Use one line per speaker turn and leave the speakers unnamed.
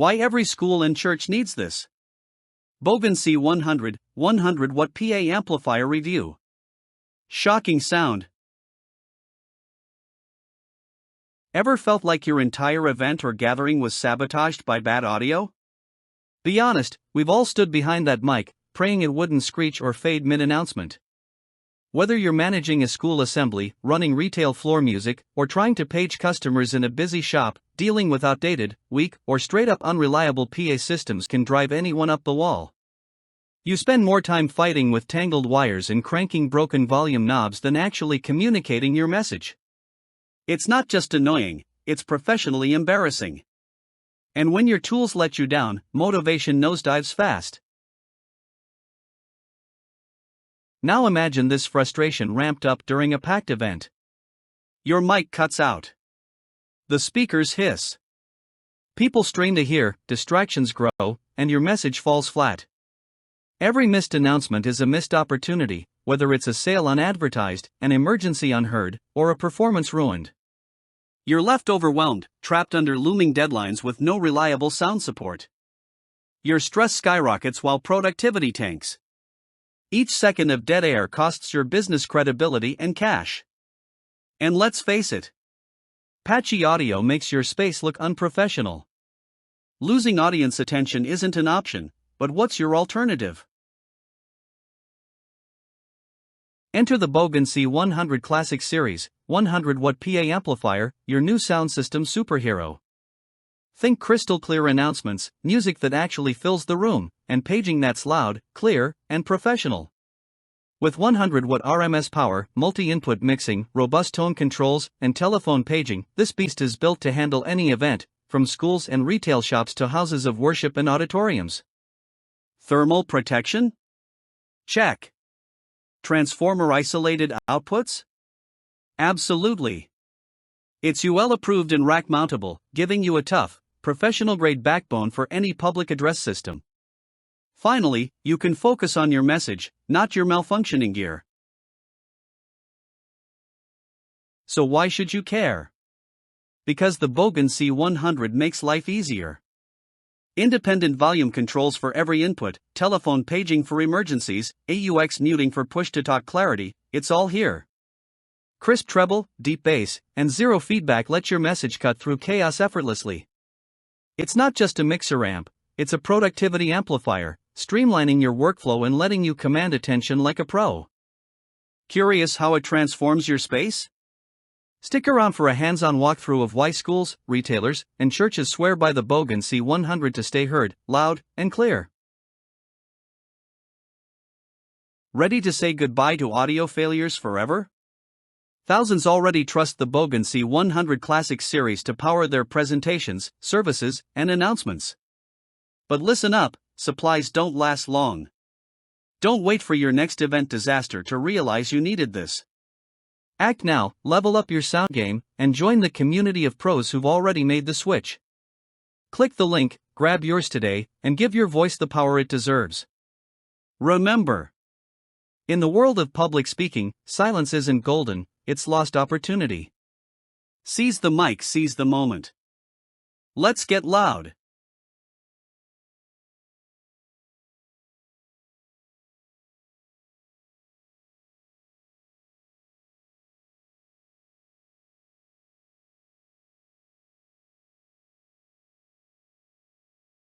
Why every school and church needs this. Bogen C100, 100 watt PA amplifier review. Shocking sound. Ever felt like your entire event or gathering was sabotaged by bad audio? Be honest, we've all stood behind that mic, praying it wouldn't screech or fade mid-announcement. Whether you're managing a school assembly, running retail floor music, or trying to page customers in a busy shop, dealing with outdated, weak, or straight-up unreliable PA systems can drive anyone up the wall. You spend more time fighting with tangled wires and cranking broken volume knobs than actually communicating your message. It's not just annoying, it's professionally embarrassing. And when your tools let you down, motivation nosedives fast. Now imagine this frustration ramped up during a packed event. Your mic cuts out. The speakers hiss. People strain to hear, distractions grow, and your message falls flat. Every missed announcement is a missed opportunity, whether it's a sale unadvertised, an emergency unheard, or a performance ruined. You're left overwhelmed, trapped under looming deadlines with no reliable sound support. Your stress skyrockets while productivity tanks. Each second of dead air costs your business credibility and cash. And let's face it, patchy audio makes your space look unprofessional. Losing audience attention isn't an option, but what's your alternative? Enter the Bogen C100 Classic Series, 100 watt PA amplifier, your new sound system superhero. Think crystal clear announcements, music that actually fills the room, and paging that's loud, clear, and professional. With 100 watt RMS power, multi-input mixing, robust tone controls, and telephone paging, this beast is built to handle any event, from schools and retail shops to houses of worship and auditoriums. Thermal protection? Check. Transformer isolated outputs? Absolutely. It's UL approved and rack mountable, giving you a tough, professional-grade backbone for any public address system. Finally, you can focus on your message, not your malfunctioning gear. So why should you care? Because the Bogen C100 makes life easier. Independent volume controls for every input, telephone paging for emergencies, AUX muting for push-to-talk clarity, it's all here. Crisp treble, deep bass, and zero feedback let your message cut through chaos effortlessly. It's not just a mixer amp, it's a productivity amplifier, streamlining your workflow and letting you command attention like a pro. Curious how it transforms your space? Stick around for a hands-on walkthrough of why schools, retailers, and churches swear by the Bogen C100 to stay heard, loud, and clear. Ready to say goodbye to audio failures forever? Thousands already trust the Bogen C100 Classic Series to power their presentations, services, and announcements. But listen up, supplies don't last long. Don't wait for your next event disaster to realize you needed this. Act now, level up your sound game, and join the community of pros who've already made the switch. Click the link, grab yours today, and give your voice the power it deserves. Remember, in the world of public speaking, silence isn't golden, it's lost opportunity. Seize the mic, seize the moment. Let's get loud.